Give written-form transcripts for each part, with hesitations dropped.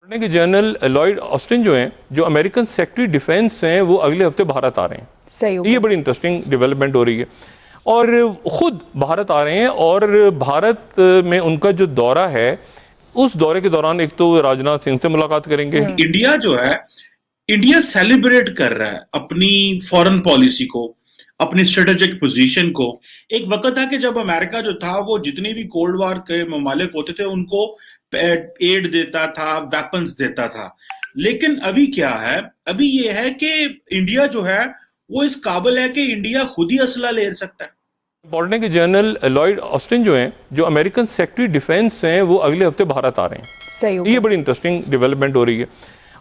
कि general Lloyd Austin जो हैं, जो अमेरिकन सेक्रेटरी डिफेंस हैं, वो अगले हफ्ते भारत आ रहे हैं। सही ये बड़ी इंटरेस्टिंग डेवलपमेंट हो रही है और खुद भारत आ रहे हैं और भारत में उनका जो दौरा है, उस दौरे के दौरान एक तो राजनाथ सिंह से मुलाकात करेंगे। इंडिया जो है, इंडिया सेलिब्रेट कर रहा है अपनी फॉरेन पॉलिसी को, अपनी स्ट्रेटेजिक पोजीशन को। एक वक्त था कि जब अमेरिका जो था वो जितने भी कोल्ड वॉर के ममालिक होते थे उनको एड देता था, वेपन्स देता था। लेकिन अभी क्या है, अभी ये है कि इंडिया जो है वो इस काबिल है कि इंडिया खुद ही असला ले सकता है। इम्पोर्टेंट है कि जनरल लॉयड ऑस्टिन जो हैं, जो अमेरिकन सेक्रेटरी डिफेंस हैं, वो अगले हफ्ते भारत आ रहे हैं। सही ये बड़ी इंटरेस्टिंग डेवलपमेंट हो रही है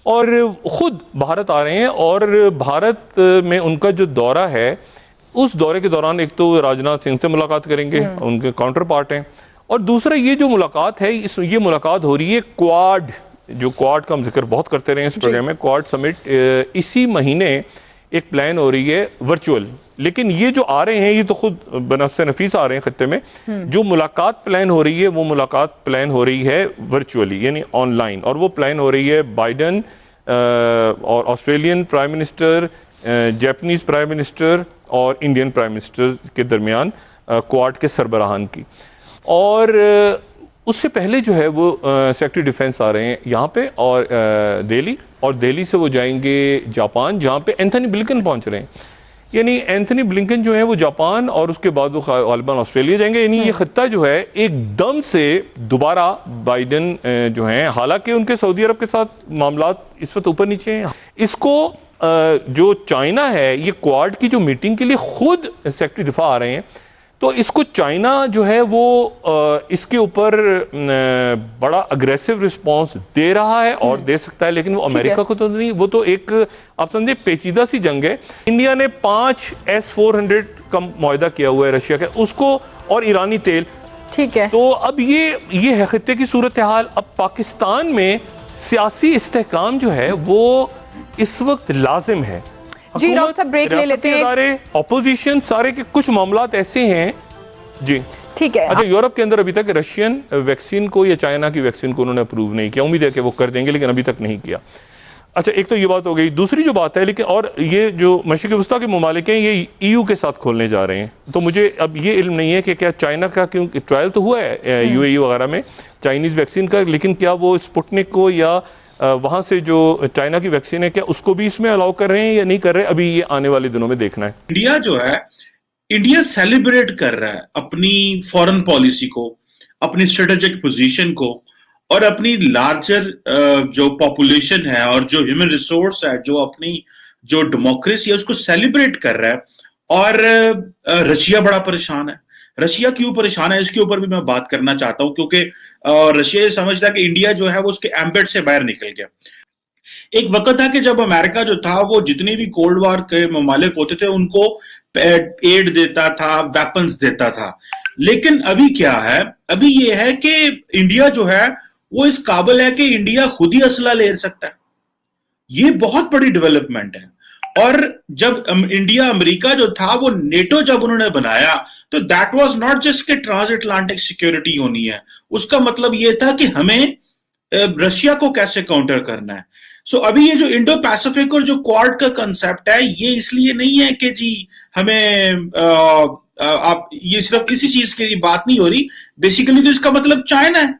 और खुद भारत आ रहे हैं और भारत में उनका जो दौरा है, उस दौरे के दौरान एक तो राजनाथ सिंह से मुलाकात करेंगे, उनके काउंटर पार्ट हैं, और दूसरा ये जो मुलाकात है, ये मुलाकात हो रही है क्वाड, जो क्वाड का हम जिक्र बहुत करते रहे इस प्रोग्राम में, क्वाड समिट इसी महीने एक प्लान हो रही है वर्चुअल। लेकिन ये जो आ रहे हैं, ये तो खुद बनफ्से नफीस आ रहे हैं खत्ते में। जो मुलाकात प्लान हो रही है, वो मुलाकात प्लान हो रही है वर्चुअली, यानी ऑनलाइन, और वो प्लान हो रही है बाइडन और Australian prime minister, Japanese prime minister और इंडियन प्राइम मिनिस्टर के दरमियान क्वाड के सरबराहान की। और उससे पहले जो है वो सेक्रेटरी डिफेंस आ रहे हैं यहाँ पे और दिल्ली, और दिल्ली से वो जाएंगे जापान, जहाँ पे एंथनी ब्लिंकन पहुंच रहे हैं। यानी एंथनी ब्लिंकन जो है वो जापान और उसके बाद वो गालिबन ऑस्ट्रेलिया जाएंगे। यानी ये खत्ता जो है एकदम से दोबारा बाइडन जो हैं, हालांकि उनके सऊदी अरब के साथ मामलात इस वक्त ऊपर नीचे हैं, इसको जो चाइना है, ये क्वाड की जो मीटिंग के लिए खुद सेक्रेटरी दिफा आ रहे हैं, तो इसको चाइना जो है वो इसके ऊपर बड़ा अग्रेसिव रिस्पांस दे रहा है और दे सकता है, लेकिन वो अमेरिका को तो नहीं, वो तो एक आप समझे पेचीदा सी जंग है। इंडिया ने 5 S-400 का मुआहदा किया हुआ है रशिया के, उसको और ईरानी तेल, ठीक है। तो अब ये है खित्ते की सूरत हाल। अब पाकिस्तान में सियासी इस्तेहकाम जो है वो इस वक्त लाजिम है। जी डॉक्टर साहब, ब्रेक ले लेते हैं। ऑपोजिशन सारे के कुछ मामलात ऐसे हैं जी, ठीक है। अच्छा, यूरोप के अंदर अभी तक रशियन वैक्सीन को या चाइना की वैक्सीन को उन्होंने अप्रूव नहीं किया, उम्मीद है कि वो कर देंगे, लेकिन अभी तक नहीं किया। अच्छा, एक तो ये बात हो गई। दूसरी जो बात है, लेकिन और ये जो मशरिक़ वस्ता के ममालिक हैं, ये EU के साथ खोलने जा रहे हैं, तो मुझे अब ये इल्म नहीं है कि क्या चाइना का, क्योंकि ट्रायल तो हुआ है UAE वगैरह में चाइनीज वैक्सीन का, लेकिन क्या वो स्पुतनिक को या वहां से जो चाइना की वैक्सीन है, क्या उसको भी इसमें अलाउ कर रहे हैं या नहीं कर रहे हैं, अभी ये आने वाले दिनों में देखना है। इंडिया जो है, इंडिया सेलिब्रेट कर रहा है अपनी फॉरेन पॉलिसी को, अपनी स्ट्रेटेजिक पोजीशन को, और अपनी लार्जर जो पॉपुलेशन है और जो ह्यूमन रिसोर्स है, जो अपनी जो डेमोक्रेसी है, उसको सेलिब्रेट कर रहा है। और रशिया बड़ा परेशान है। रशिया क्यों परेशान है, इसके ऊपर भी मैं बात करना चाहता हूं, क्योंकि रशिया ये समझता है कि इंडिया जो है वो उसके एम्बेड से बाहर निकल गया। एक वक्त था कि जब अमेरिका जो था वो जितने भी कोल्ड वॉर के ममालिक होते थे उनको एड देता था, वेपन्स देता था। लेकिन अभी क्या है, अभी ये है कि इंडिया जो है वो इस काबिल है कि इंडिया खुद ही असला ले सकता है। ये बहुत बड़ी डेवलपमेंट है। और जब इंडिया अमेरिका जो था वो नेटो जब उन्होंने बनाया, तो दैट वाज नॉट जस्ट कि ट्रांस अटलांटिक सिक्योरिटी होनी है, उसका मतलब ये था कि हमें रशिया को कैसे काउंटर करना है। सो अभी ये जो इंडो पैसिफिक और जो क्वाड का कंसेप्ट है, ये इसलिए नहीं है कि जी हमें आप ये सिर्फ किसी चीज की बात नहीं हो रही, बेसिकली तो इसका मतलब चाइना है।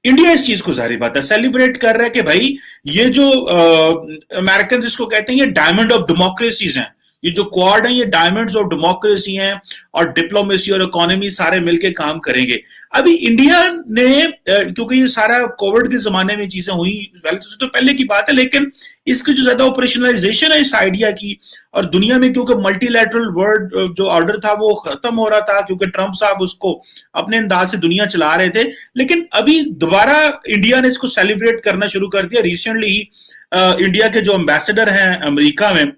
इंडिया इस चीज को जाहिर बात है सेलिब्रेट कर रहा है कि भाई ये जो अमेरिकन इसको कहते हैं, ये डायमंड ऑफ डेमोक्रेसीज हैं, ये जो क्वाड है ये डायमंड्स ऑफ डेमोक्रेसी हैं, और डिप्लोमेसी और इकोनॉमी सारे मिलके काम करेंगे। अभी इंडिया ने क्योंकि ये सारा कोविड के जमाने में चीजें हुई, तो पहले की बात है, लेकिन इसकी जो ज्यादा ऑपरेशनलाइजेशन है इस आइडिया की, और दुनिया में क्योंकि मल्टीलैटरल वर्ल्ड जो ऑर्डर था वो खत्म हो रहा था, क्योंकि ट्रंप साहब उसको अपने अंदाज से दुनिया चला रहे थे, लेकिन अभी दोबारा इंडिया ने इसको सेलिब्रेट करना शुरू कर दिया। रिसेंटली ही इंडिया के जो एम्बेसडर हैं अमेरिका में,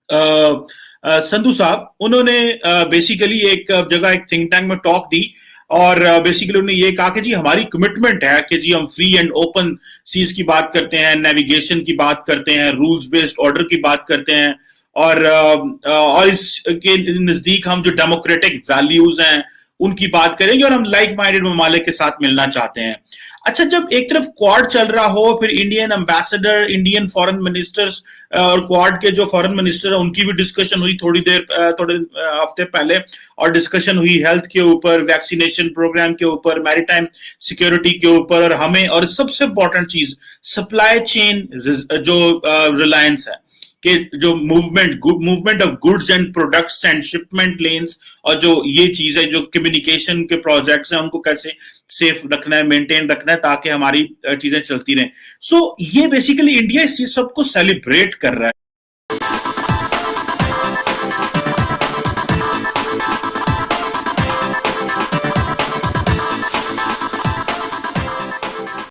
संधू साहब, उन्होंने बेसिकली एक जगह एक थिंक टैंक में टॉक दी, और बेसिकली उन्होंने ये कहा कि जी हमारी कमिटमेंट है कि जी हम फ्री एंड ओपन सीज की बात करते हैं, नेविगेशन की बात करते हैं, रूल्स बेस्ड ऑर्डर की बात करते हैं, और इसके नजदीक हम जो डेमोक्रेटिक वैल्यूज हैं उनकी बात करेंगे और हम लाइक माइंडेड ममालिक के साथ मिलना चाहते हैं। अच्छा, जब एक तरफ क्वाड चल रहा हो, फिर Indian ambassador, Indian foreign ministers और क्वाड के जो फॉरेन मिनिस्टर है उनकी भी डिस्कशन हुई थोड़े हफ्ते पहले, और डिस्कशन हुई हेल्थ के ऊपर, वैक्सीनेशन प्रोग्राम के ऊपर, मैरीटाइम सिक्योरिटी के ऊपर, और हमें, और सबसे इंपॉर्टेंट चीज सप्लाई चेन जो रिलायंस है कि जो movement of goods and products and shipment lens, और जो ये चीज है, जो कम्युनिकेशन के प्रोजेक्ट्स हैं, उनको कैसे सेफ रखना है, मेंटेन रखना है, ताकि हमारी चीजें चलती रहें। सो ये बेसिकली इंडिया इस चीज सबको सेलिब्रेट कर रहा है।